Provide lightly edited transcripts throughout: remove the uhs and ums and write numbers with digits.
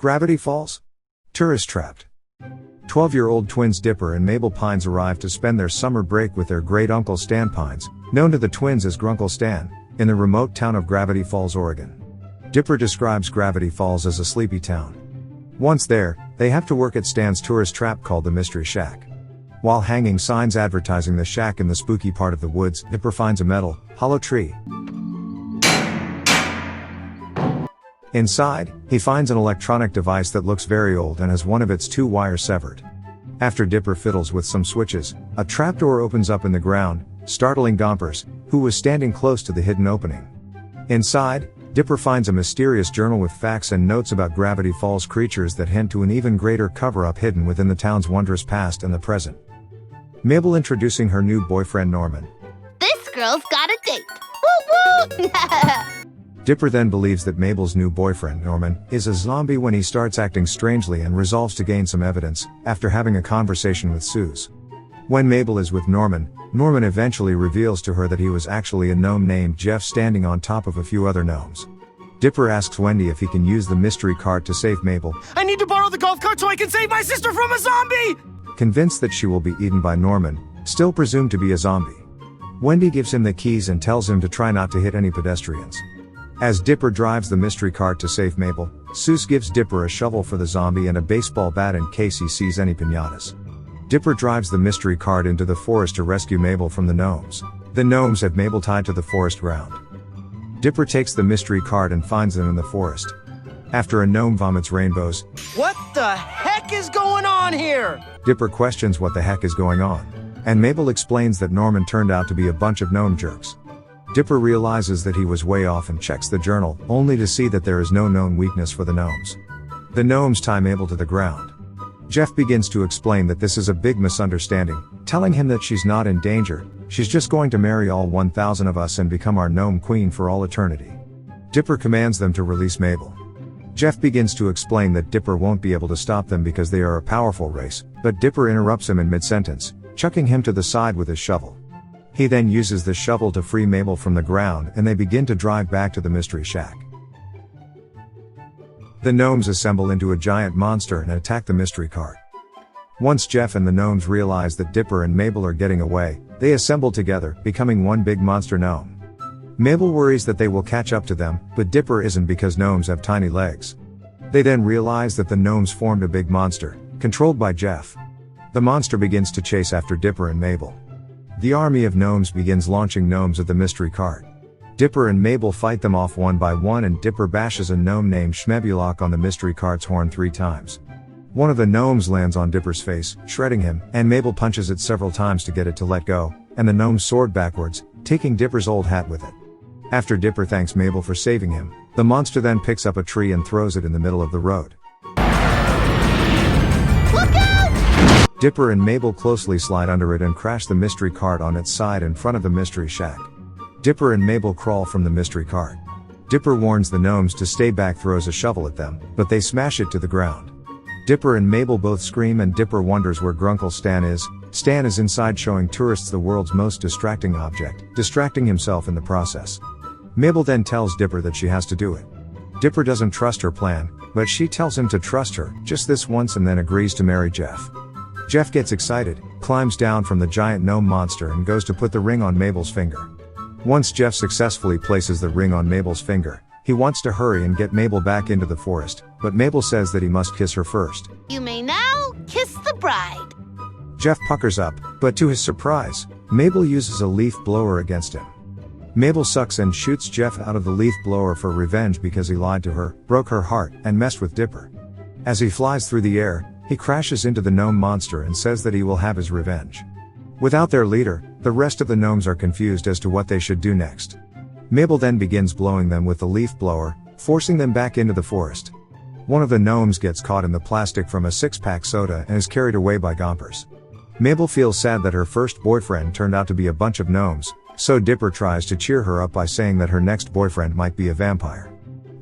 Gravity Falls? Tourist trapped. 12-year-old twins Dipper and Mabel Pines arrive to spend their summer break with their great-uncle Stan Pines, known to the twins as Grunkle Stan, in the remote town of Gravity Falls, Oregon. Dipper describes Gravity Falls as a sleepy town. Once there, they have to work at Stan's tourist trap called the Mystery Shack. While hanging signs advertising the shack in the spooky part of the woods, Dipper finds a metal, hollow tree. Inside, he finds an electronic device that looks very old and has one of its two wires severed. After Dipper fiddles with some switches, a trapdoor opens up in the ground, startling Gompers, who was standing close to the hidden opening. Inside, Dipper finds a mysterious journal with facts and notes about Gravity Falls creatures that hint to an even greater cover-up hidden within the town's wondrous past and the present. Mabel introducing her new boyfriend Norman. This girl's got a date. Woo woo! Dipper then believes that Mabel's new boyfriend, Norman, is a zombie when he starts acting strangely and resolves to gain some evidence, after having a conversation with Suze. When Mabel is with Norman, Norman eventually reveals to her that he was actually a gnome named Jeff standing on top of a few other gnomes. Dipper asks Wendy if he can use the mystery cart to save Mabel. I need to borrow the golf cart so I can save my sister from a zombie! Convinced that she will be eaten by Norman, still presumed to be a zombie. Wendy gives him the keys and tells him to try not to hit any pedestrians. As Dipper drives the mystery cart to save Mabel, Suze gives Dipper a shovel for the zombie and a baseball bat in case he sees any piñatas. Dipper drives the mystery cart into the forest to rescue Mabel from the gnomes. The gnomes have Mabel tied to the forest ground. Dipper takes the mystery cart and finds them in the forest. After a gnome vomits rainbows, What the heck is going on here? Dipper questions what the heck is going on. And Mabel explains that Norman turned out to be a bunch of gnome jerks. Dipper realizes that he was way off and checks the journal, only to see that there is no known weakness for the gnomes. The gnomes tie Mabel to the ground. Jeff begins to explain that this is a big misunderstanding, telling him that she's not in danger, she's just going to marry all 1,000 of us and become our gnome queen for all eternity. Dipper commands them to release Mabel. Jeff begins to explain that Dipper won't be able to stop them because they are a powerful race, but Dipper interrupts him in mid-sentence, chucking him to the side with his shovel. He then uses the shovel to free Mabel from the ground and they begin to drive back to the mystery shack. The gnomes assemble into a giant monster and attack the mystery cart. Once Jeff and the gnomes realize that Dipper and Mabel are getting away, they assemble together, becoming one big monster gnome. Mabel worries that they will catch up to them, but Dipper isn't because gnomes have tiny legs. They then realize that the gnomes formed a big monster, controlled by Jeff. The monster begins to chase after Dipper and Mabel. The army of gnomes begins launching gnomes at the mystery cart. Dipper and Mabel fight them off one by one and Dipper bashes a gnome named Schmebulok on the mystery cart's horn 3 times. One of the gnomes lands on Dipper's face, shredding him, and Mabel punches it several times to get it to let go, and the gnome soared backwards, taking Dipper's old hat with it. After Dipper thanks Mabel for saving him, the monster then picks up a tree and throws it in the middle of the road. Look out! Dipper and Mabel closely slide under it and crash the mystery cart on its side in front of the mystery shack. Dipper and Mabel crawl from the mystery cart. Dipper warns the gnomes to stay back, throws a shovel at them, but they smash it to the ground. Dipper and Mabel both scream and Dipper wonders where Grunkle Stan is. Stan is inside showing tourists the world's most distracting object, distracting himself in the process. Mabel then tells Dipper that she has to do it. Dipper doesn't trust her plan, but she tells him to trust her, just this once, and then agrees to marry Jeff. Jeff gets excited, climbs down from the giant gnome monster and goes to put the ring on Mabel's finger. Once Jeff successfully places the ring on Mabel's finger, he wants to hurry and get Mabel back into the forest, but Mabel says that he must kiss her first. You may now kiss the bride. Jeff puckers up, but to his surprise, Mabel uses a leaf blower against him. Mabel sucks and shoots Jeff out of the leaf blower for revenge because he lied to her, broke her heart, and messed with Dipper. As he flies through the air, he crashes into the gnome monster and says that he will have his revenge. Without their leader, the rest of the gnomes are confused as to what they should do next. Mabel then begins blowing them with the leaf blower, forcing them back into the forest. One of the gnomes gets caught in the plastic from a 6-pack soda and is carried away by Gompers. Mabel feels sad that her first boyfriend turned out to be a bunch of gnomes, so Dipper tries to cheer her up by saying that her next boyfriend might be a vampire.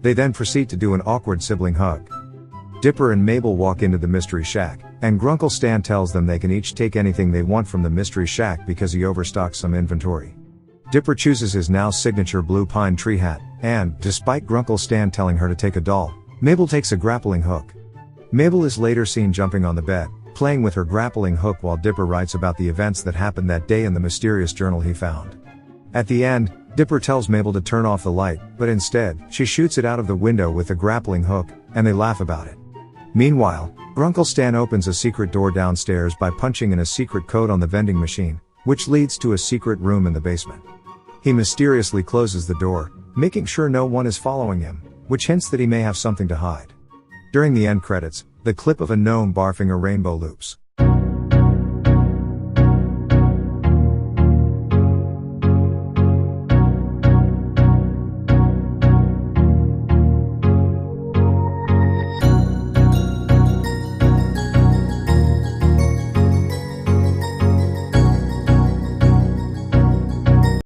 They then proceed to do an awkward sibling hug. Dipper and Mabel walk into the mystery shack, and Grunkle Stan tells them they can each take anything they want from the mystery shack because he overstocked some inventory. Dipper chooses his now signature blue pine tree hat, and, despite Grunkle Stan telling her to take a doll, Mabel takes a grappling hook. Mabel is later seen jumping on the bed, playing with her grappling hook while Dipper writes about the events that happened that day in the mysterious journal he found. At the end, Dipper tells Mabel to turn off the light, but instead, she shoots it out of the window with the grappling hook, and they laugh about it. Meanwhile, Grunkle Stan opens a secret door downstairs by punching in a secret code on the vending machine, which leads to a secret room in the basement. He mysteriously closes the door, making sure no one is following him, which hints that he may have something to hide. During the end credits, the clip of a gnome barfing a rainbow loops.